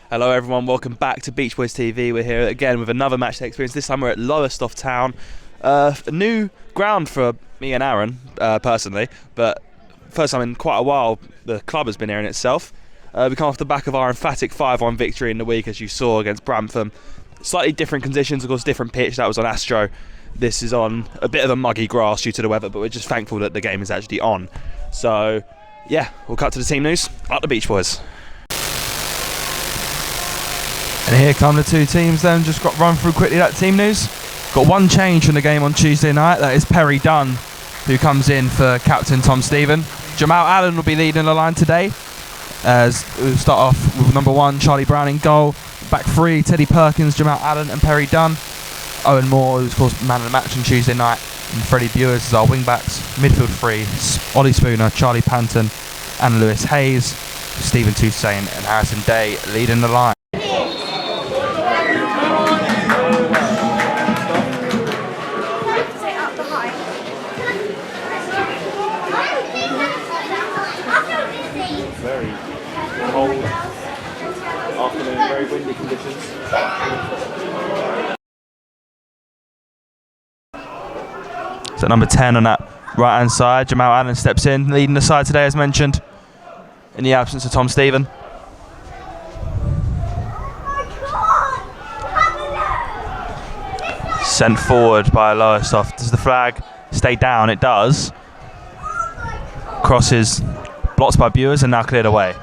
Hello everyone, welcome back to Beach Boys TV. We're here again with another Matchday experience. This time we're at Lowestoft town. A new ground for me and Aaron, personally, but first time in quite a while the club has been here in itself. We come off the back of our emphatic 5-1 victory in the week, as you saw, against Bramtham. Slightly different conditions, of course, different pitch. That was on Astro. This is on a bit of a muggy grass due to the weather, but we're just thankful that the game is actually on. So, yeah, we'll cut to the team news. Up the Beach Boys. And here come the two teams then, just got run through quickly that team news. Got one change from the game on Tuesday night, that is Perry Dunn, who comes in for captain Tom Stephen. Jamal Allen will be leading the line today, as we'll start off with number 1, Charlie Brown in goal. Back 3, Teddy Perkins, Jamal Allen and Perry Dunn. Owen Moore, who's of course man of the match on Tuesday night, and Freddie Bewers is our wing backs. Midfield 3, Ollie Spooner, Charlie Panton and Lewis Hayes. Stephen Toussaint and Harrison Day leading the line. Very cold afternoon, very windy conditions. So number 10 on that right hand side, Jamal Allen steps in, leading the side today as mentioned, in the absence of Tom Stephen. Sent forward by Lowestoft. Does the flag stay down? It does. Crosses blocked by Bewers and now cleared away.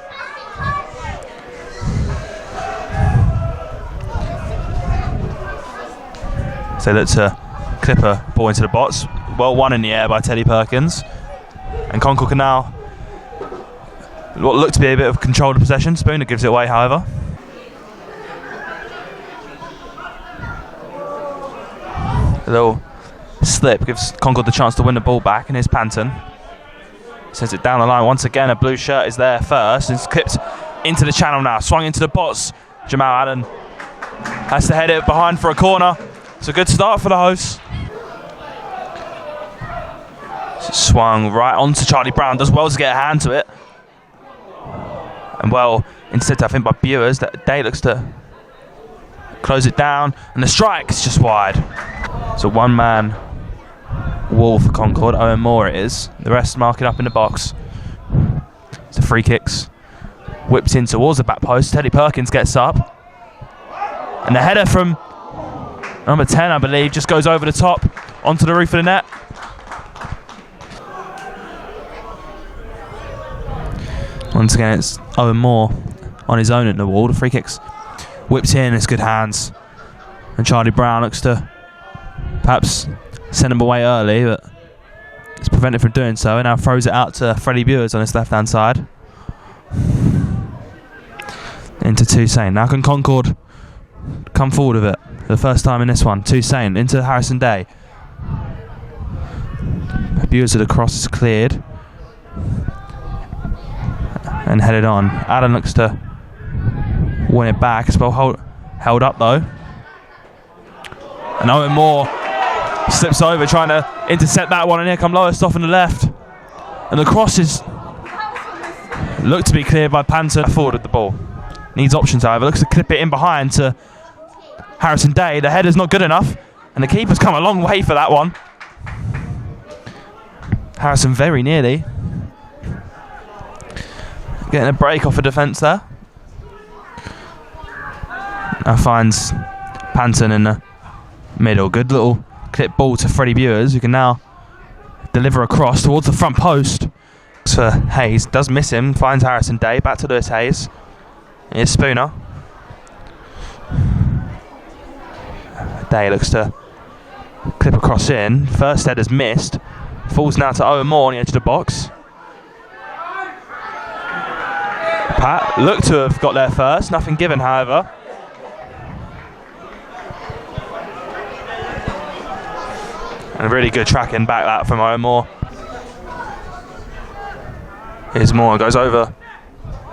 So look to clip a ball into the box. Well won in the air by Teddy Perkins. And Concord can now what looked to be a bit of controlled possession. Spooner gives it away, however. A little slip gives Concord the chance to win the ball back, and here's Panton. Sends it down the line once again. A blue shirt is there first. It's clipped into the channel now. Swung into the box. Jamal Allen has to head it behind for a corner. It's a good start for the hosts. Swung right onto Charlie Brown. Does well to get a hand to it. And well, instead I think by Bewers, that Day looks to close it down. And the strike is just wide. It's a one-man wall for Concord. Owen Moore it is. The rest marking up in the box. It's the free kicks. Whipped in towards the back post. Teddy Perkins gets up. And the header from number 10, I believe, just goes over the top onto the roof of the net. Once again, it's Owen Moore on his own at the wall. The free kicks whipped in. It's good hands. And Charlie Brown looks to perhaps send him away early, but it's prevented from doing so, and now throws it out to Freddie Bewers on his left-hand side. Into Toussaint. Now can Concord come forward with it for the first time in this one. Toussaint into Harrison Day. Bewers of the cross is cleared and headed on. Allen looks to win it back. It's well held up though. And Owen Moore slips over trying to intercept that one, and here come Lowestoft on the left. And the crosses look to be cleared by Panton. Forward with the ball. Needs options, however. Looks to clip it in behind to Harrison Day. The header's not good enough, and the keeper's come a long way for that one. Harrison very nearly getting a break off a defence there. Now finds Panton in the middle. Good little clip ball to Freddie Bewers, who can now deliver a cross towards the front post. For Hayes, does miss him, finds Harrison Day, back to Lewis Hayes. Here's Spooner. Day looks to clip a cross in. First header's missed. Falls now to Owen Moore on the edge of the box. Pat looked to have got there first, nothing given, however. And a really good tracking back that from Owen Moore. Here's Moore, goes over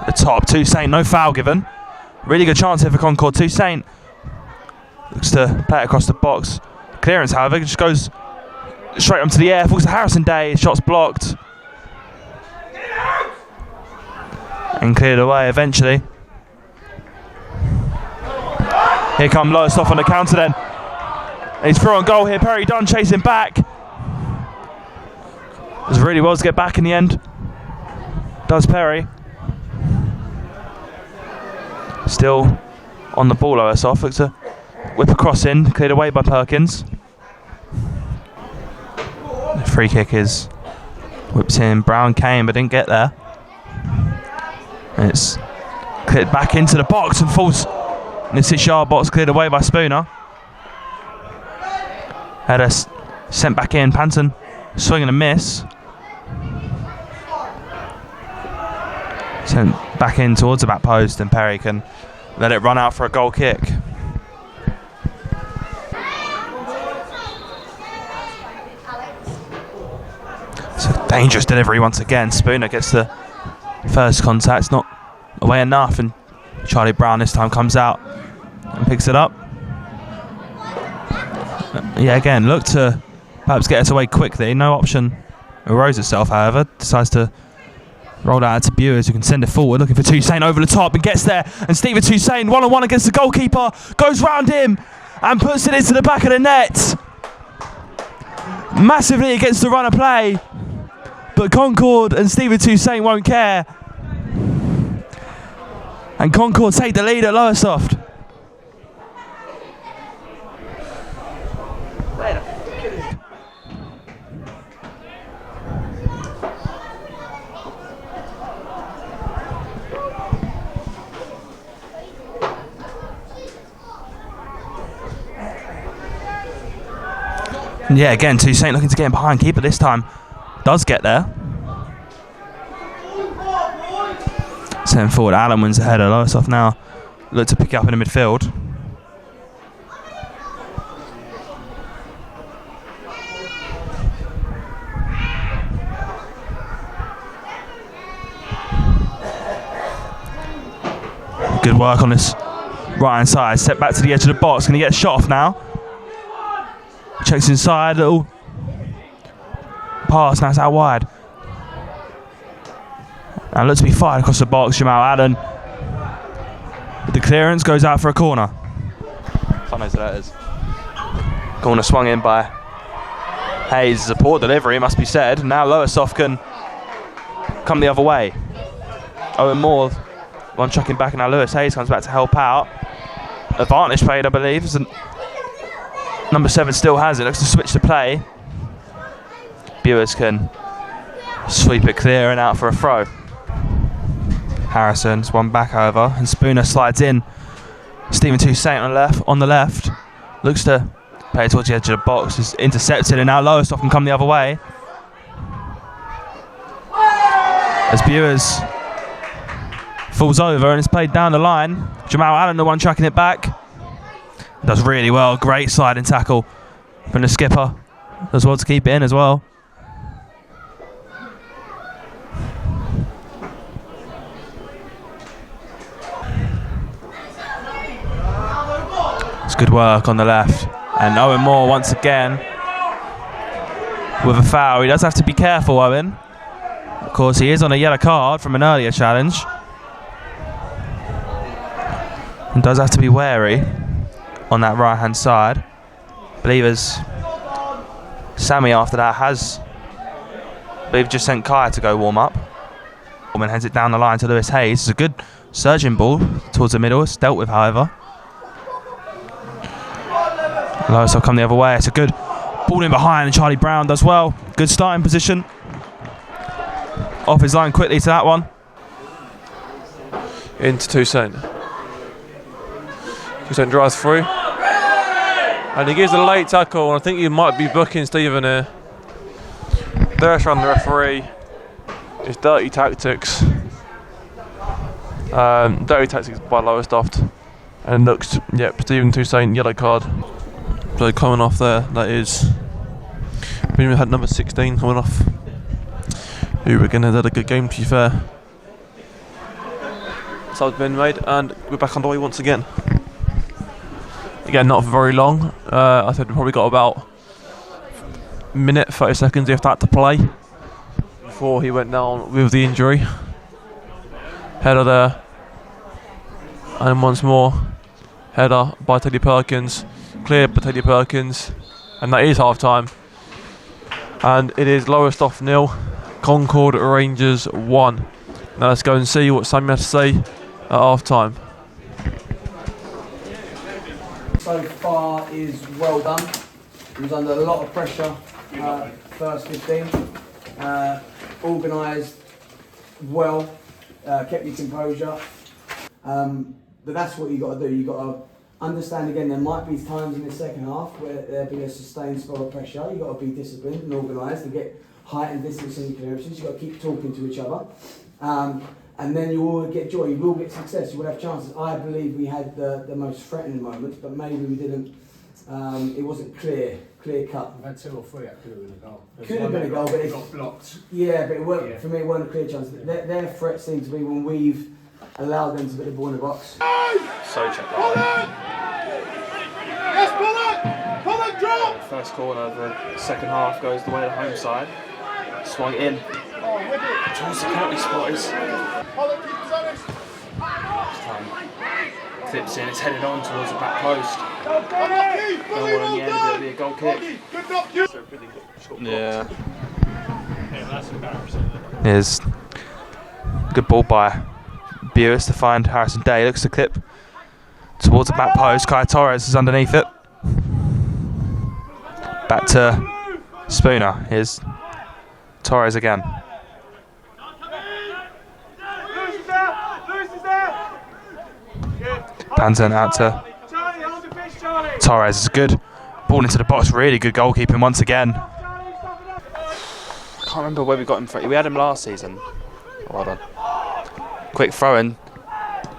the top. Toussaint, no foul given. Really good chance here for Concord. Toussaint looks to play it across the box. Clearance, however, just goes straight onto the air. Falls to Harrison Day. Shot's blocked. And cleared away eventually. Here come Lowestoft on the counter then. And he's through on goal here. Perry Dunn chasing back. Does really well to get back in the end. Does Perry. Still on the ball, Lowestoft. Looks to whip a cross in, cleared away by Perkins. The free kick is whips in. Brown came but didn't get there. And it's cleared back into the box and falls in the 6-yard box, cleared away by Spooner. Header sent back in. Panton swing and a miss. Sent back in towards the back post, and Perry can let it run out for a goal kick. It's a dangerous delivery once again. Spooner gets the first contact, not away enough, and Charlie Brown this time comes out and picks it up. Yeah, again, look to perhaps get it away quickly. No option arose itself, however. Decides to roll that out to Bewers, who can send it forward, looking for Toussaint over the top, and gets there. And Stephen Toussaint, one-on-one against the goalkeeper, goes round him and puts it into the back of the net. Massively against the run of play, but Concord and Stephen Toussaint won't care. And Concord take the lead at Lowestoft. Yeah, again, Toussaint looking to get in behind keeper this time. Does get there. Send forward, Allen wins the header. Lowestoft now look to pick it up in the midfield. Good work on this right hand side. Step back to the edge of the box. Can he get a shot off now? Checks inside, little pass, now it's out wide. And looks to be fired across the box. Jamal Allen with the clearance, goes out for a corner. Funny that is. Corner swung in by Hayes. A poor delivery, it must be said. Now Lowestoft can come the other way. Owen Moore, one chucking back, and now Lewis Hayes comes back to help out. Advantage played, I believe. Number 7 still has it, looks to switch the play. Bewers can sweep it clear and out for a throw. Harrison's one back over, and Spooner slides in. Stephen Toussaint on the left. Looks to play towards the edge of the box, is intercepted, and now Lowestoft can come the other way. As Bewers falls over and it's played down the line. Jamal Allen, the one tracking it back. Does really well, great sliding tackle from the skipper. Does well to keep it in as well. It's good work on the left. And Owen Moore once again with a foul. He does have to be careful, Owen. Of course, he is on a yellow card from an earlier challenge. And does have to be wary on that right hand side. I believe as Sammy after that has just sent Kaya to go warm up. And heads it down the line to Lewis Hayes. It's a good surging ball towards the middle. It's dealt with, however. Lowestoft come the other way. It's a good ball in behind, and Charlie Brown does well. Good starting position. Off his line quickly to that one. Into Toussaint. Toussaint drives through. And he gives a late tackle, and I think he might be booking Stephen here. There's from the referee. It's dirty tactics. Dirty tactics by Lowestoft. And looks, yep, Stephen Toussaint, yellow card. So coming off there, that is. We had number 16 coming off. Who again has had a good game, to be fair. Sub's been made, and we're back on the way once again. Again, not for very long. I said we probably got about a minute, 30 seconds if that to play before he went down with the injury. Header there. And once more, Header by Teddy Perkins, cleared by Teddy Perkins, and that is half time. And it is Lowestoft 0, Concord Rangers 1. Now let's go and see what Sammy has to say at half time. So far is well done. He was under a lot of pressure first 15. Organised well, kept your composure. But that's what you've got to do. You've got to understand again there might be times in the second half where there'll be a sustained spell of pressure. You've got to be disciplined and organised and get height and distance in your clearances. You've got to keep talking to each other. And then you will get joy, you will get success, you will have chances. I believe we had the most threatening moments, but maybe we didn't, it wasn't clear cut. We've had 2 or 3 that could have been a goal. Could have been a goal, but it got blocked. Yeah, but it weren't, for me it weren't a clear chance. Their threat seemed to be when we've allowed them to put the ball in the box. So check that. Yes, Bullock, drop! First corner of the second half goes the way of the home side. Swung in. Towards the penalty spot is. Clips in, it's headed on towards the back post. No one on the end, it'll be a goal kick. Yeah. Here's good ball by Bewis to find Harrison Day. Looks to clip towards the back post. Kai Torres is underneath it. Back to Spooner. Here's Torres again. Panton out to Torres is good. Ball into the box, really good goalkeeping once again. Can't remember where we got him from. We had him last season. Hold on. Quick throw in.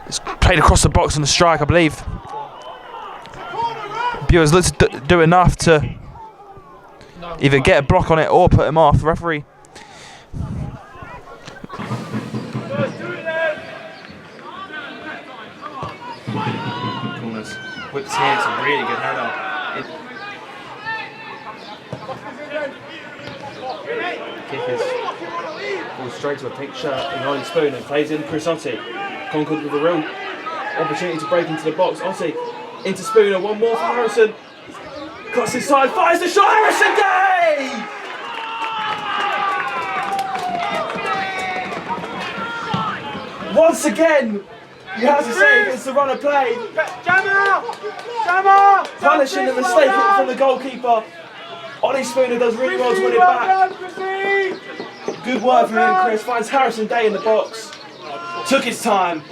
It's played across the box on the strike, I believe. Bewers looks to do enough to either get a block on it or put him off. The referee. Corners. Whips here, it's a really good header. Kick is falls straight to a pink shirt and Ollie Spoon and plays in Chris Otti. Concord with a real opportunity to break into the box. Otti into Spooner, one more for Harrison. Cuts inside, fires the shot, Harrison Day! Once again, you have to say it's the run of play. Jammer! Punishing the mistake from the goalkeeper. Ollie Spooner does really well to win it back. Good work from him, Chris. Finds Harrison Day in the box. Took his time.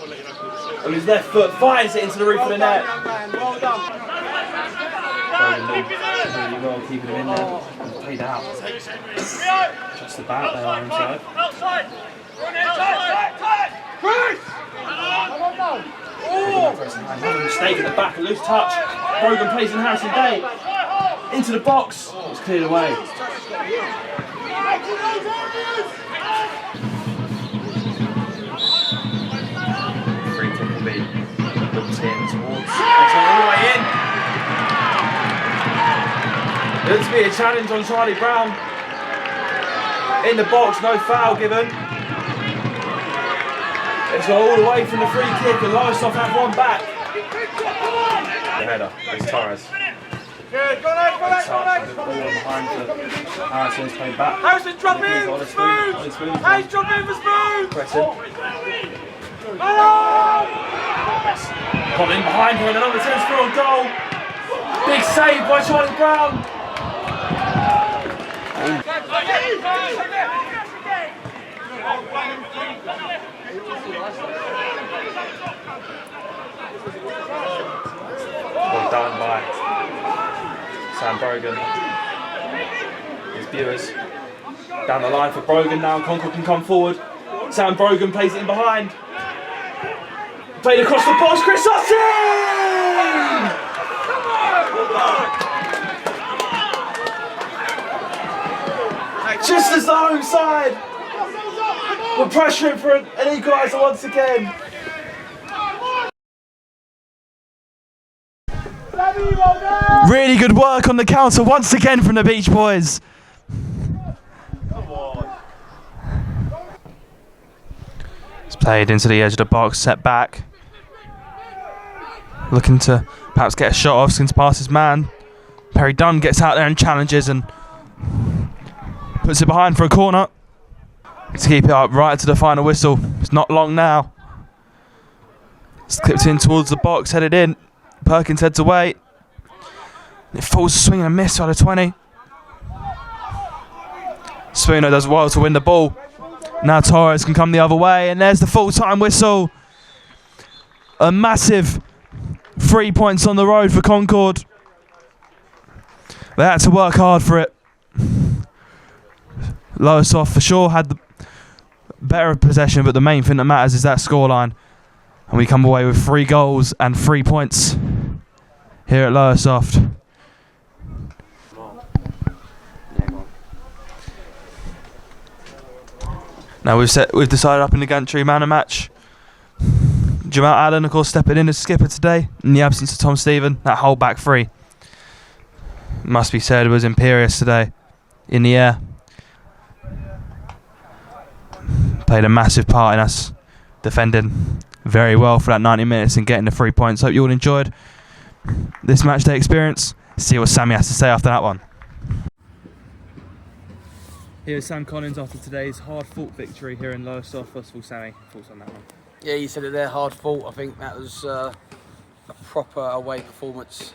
On his left foot, fires it into the roof of the net. Well done. Really well keeping him in there. And played out. Just about there on inside. Another mistake at the back, a loose touch. Brogan plays in Harrison Day. Into the box. It's cleared away. Free kick will be looked in towards. That's all the way in. It looks to be a challenge on Charlie Brown. In the box, no foul given. It's all the way from the free kick and Lowestoft have one back. The header, it's Torres. Good, go on, The ball behind to Harrison's playing back. Harrison, drop in for Spoon! Hey, drop in for Spoon! Pressing. Come in behind her and the number 10's through on goal. Big save by Charlie Brown. Well done by Sam Brogan. Here's Bewers. Down the line for Brogan now. Concord can come forward. Sam Brogan plays it in behind. Played across the box. Chris Otti! Just as the home side. We're pressuring for an equaliser once again. Really good work on the counter once again from the Beach Boys. It's played into the edge of the box, set back. looking to perhaps get a shot off, looking to pass his man. Perry Dunn gets out there and challenges and puts it behind for a corner. To keep it up right to the final whistle. It's not long now. It's clipped in towards the box, headed in. Perkins heads away. It falls a swing and a miss out of 20. Spooner does well to win the ball. Now Torres can come the other way, and there's the full-time whistle. A massive 3 points on the road for Concord. They had to work hard for it. Lowestoft for sure had the better possession, but the main thing that matters is that scoreline. And we come away with 3 goals and 3 points here at Lowestoft. Now we've decided up in the gantry man of match. Jamal Allen, of course, stepping in as skipper today in the absence of Tom Stephen. That whole back three, must be said, was imperious today in the air. Played a massive part in us defending very well for that 90 minutes and getting the 3 points. Hope you all enjoyed this match day experience. See what Sammy has to say after that one. Here's Sam Collins after today's hard-fought victory here in Lowestoft. First of all, Sammy, thoughts on that one? Yeah, you said it there, hard fought. I think that was a proper away performance.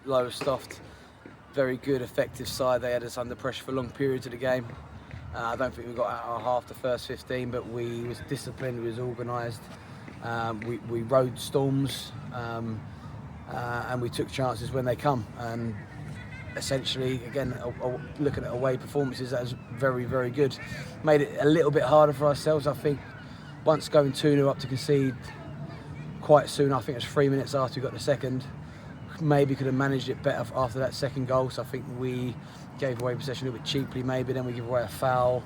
Lowestoft, very good, effective side. They had us under pressure for long periods of the game. I don't think we got out our half the first 15, but we was disciplined, we was organised. We rode storms and we took chances when they come. And essentially, again, looking at away performances, that was very, very good. Made it a little bit harder for ourselves, I think. Once going 2-0 up to concede quite soon, I think it was 3 minutes after we got the second, maybe could have managed it better after that second goal. So I think we gave away possession a little bit cheaply, maybe, then we give away a foul.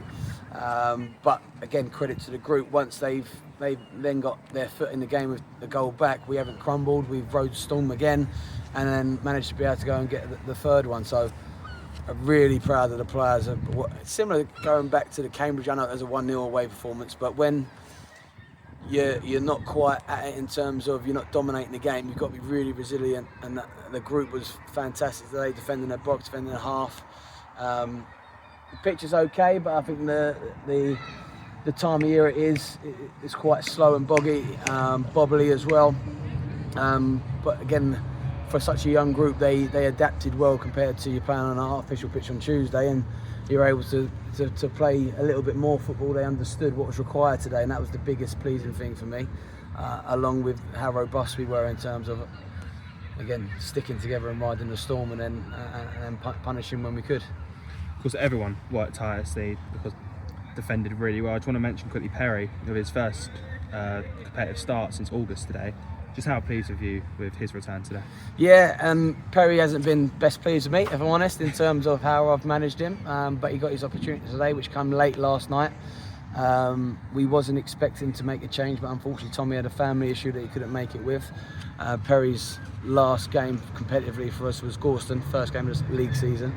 But again, credit to the group. Once they've then got their foot in the game with the goal back, we haven't crumbled. We've rode storm again and then managed to be able to go and get the third one. So I'm really proud of the players. Similar going back to the Cambridge, I know it was a 1-0 away performance, but when you're not quite at it in terms of you're not dominating the game, you've got to be really resilient, and the group was fantastic today, defending their box, defending their half. The pitch is okay, but I think the time of year it's quite slow and boggy, bobbly as well. But again, for such a young group, they adapted well compared to you playing on an artificial pitch on Tuesday, and you're able to play a little bit more football. They understood what was required today, and that was the biggest pleasing thing for me, along with how robust we were in terms of, again, sticking together and riding the storm and then punishing when we could. Of course, everyone worked tirelessly because defended really well. I just want to mention quickly Perry, with his first competitive start since August today. Just how pleased with you with his return today? Yeah, Perry hasn't been best pleased with me, if I'm honest, in terms of how I've managed him. But he got his opportunity today, which came late last night. We wasn't expecting to make a change, but unfortunately Tommy had a family issue that he couldn't make it with. Perry's last game competitively for us was Gorston, first game of the league season.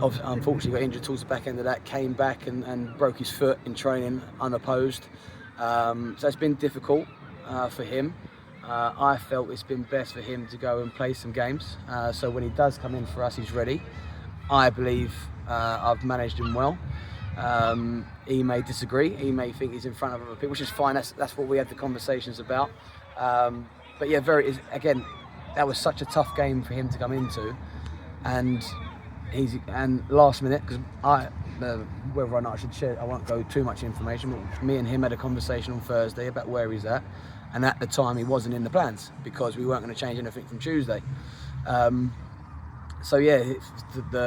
Unfortunately got injured towards the back end of that, came back and broke his foot in training unopposed. So it's been difficult for him. I felt it's been best for him to go and play some games. So when he does come in for us, he's ready. I believe I've managed him well. He may disagree. He may think he's in front of other people, which is fine. That's what we had the conversations about. But yeah, again, that was such a tough game for him to come into, and last minute, because whether or not I should share, I won't go too much information, but me and him had a conversation on Thursday about where he's at, and at the time he wasn't in the plans because we weren't going to change anything from Tuesday. So yeah,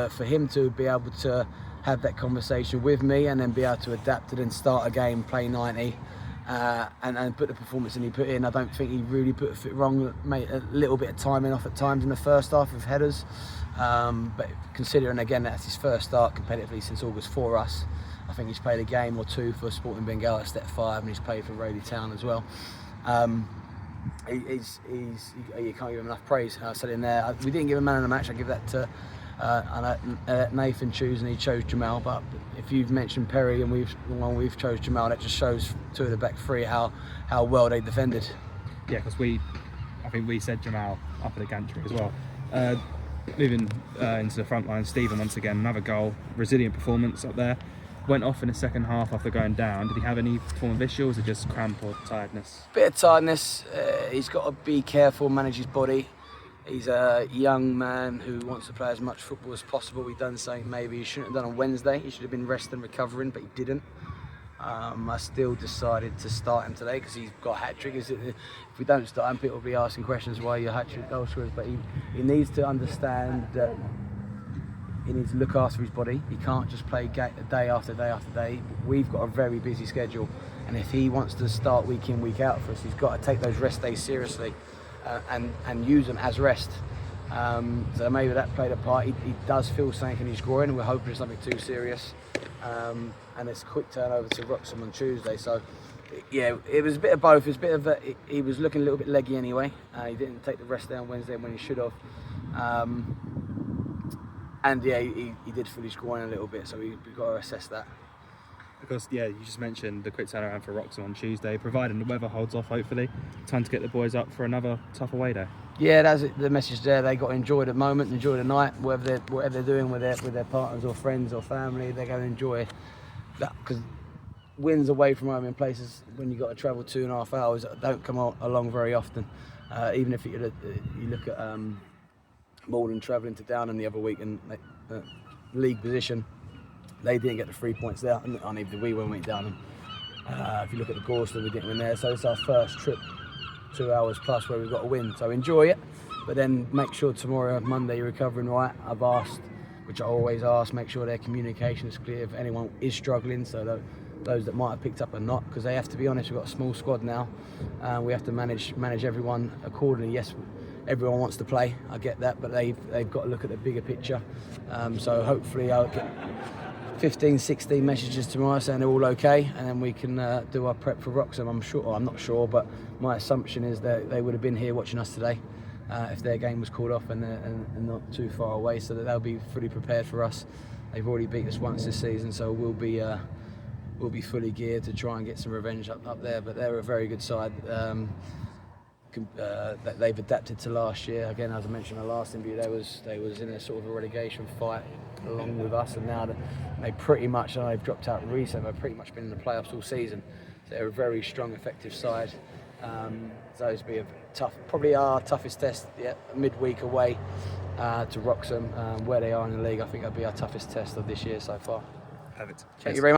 for him to be able to have that conversation with me and then be able to adapt it and start a game, play 90, and put the performance in he put in, I don't think he really put a foot wrong. Made a little bit of timing off at times in the first half with headers. But considering again that's his first start competitively since August for us, I think he's played a game or two for Sporting Bengal at Step 5, and he's played for Rayleigh Town as well. You can't give him enough praise. I said in there, we didn't give him man of the match. I give that to Nathan choose, and he chose Jamal. But if you've mentioned Perry and we've chose Jamal, that just shows two of the back three how well they defended. because I think we said Jamal up at the gantry as well. Moving into the front line, Stephen once again, another goal, resilient performance up there. Went off in the second half after going down. Did he have any form of issue, or was it just cramp or tiredness? Bit of tiredness. He's got to be careful, manage his body. He's a young man who wants to play as much football as possible. He done something maybe he shouldn't have done on Wednesday. He should have been resting and recovering, but he didn't. I still decided to start him today because he's got hat-trick. If we don't start him, people will be asking questions why you're hat-trick goal scorers. But he needs to understand that he needs to look after his body. He can't just play day after day after day. We've got a very busy schedule, and if he wants to start week in, week out for us, he's got to take those rest days seriously and use them as rest. So maybe that played a part. He does feel something in his groin, and we're hoping it's nothing too serious. And it's a quick turnover to Wroxham on Tuesday. So yeah, it was a bit of both. It was a bit of he was looking a little bit leggy anyway. He didn't take the rest day on Wednesday when he should have. And yeah, he did feel his groin a little bit, so we've got to assess that. Because yeah, you just mentioned the quick turnaround for Wroxham on Tuesday, providing the weather holds off. Hopefully, time to get the boys up for another tough away day. Yeah, that's the message there. They got to enjoy the moment, enjoy the night, whatever they're doing with their partners or friends or family. They're going to enjoy that, because wins away from home in places when you've got to travel 2.5 hours don't come along very often. Even if you look at Malden travelling to Downham the other week and league position, they didn't get the 3 points there, and neither did we when we went Downham. If you look at the Gorster, we didn't win there, so it's our first trip 2 hours plus where we've got to win. So enjoy it, but then make sure tomorrow, Monday, you're recovering right. I've asked, which I always ask, make sure their communication is clear if anyone is struggling, so those that might have picked up are not, because they have to be honest. We've got a small squad now, we have to manage everyone accordingly. Yes, everyone wants to play, I get that, but they've got to look at the bigger picture. So hopefully I'll get 15, 16 messages tomorrow saying they're all okay, and then we can do our prep for Wroxham. I'm not sure, but my assumption is that they would have been here watching us today if their game was called off and not too far away, so that they'll be fully prepared for us. They've already beat us once this season, so we'll be fully geared to try and get some revenge up there. But they're a very good side. That they've adapted to last year. Again, as I mentioned in my last interview, they was in a sort of a relegation fight along with us, and now they pretty much, and they've dropped out recently, they've pretty much been in the playoffs all season. So they're a very strong, effective side. So it's be a tough, probably our toughest test yet, midweek away to Wroxham, where they are in the league. I think that'll be our toughest test of this year so far. Perfect. Thank you very much.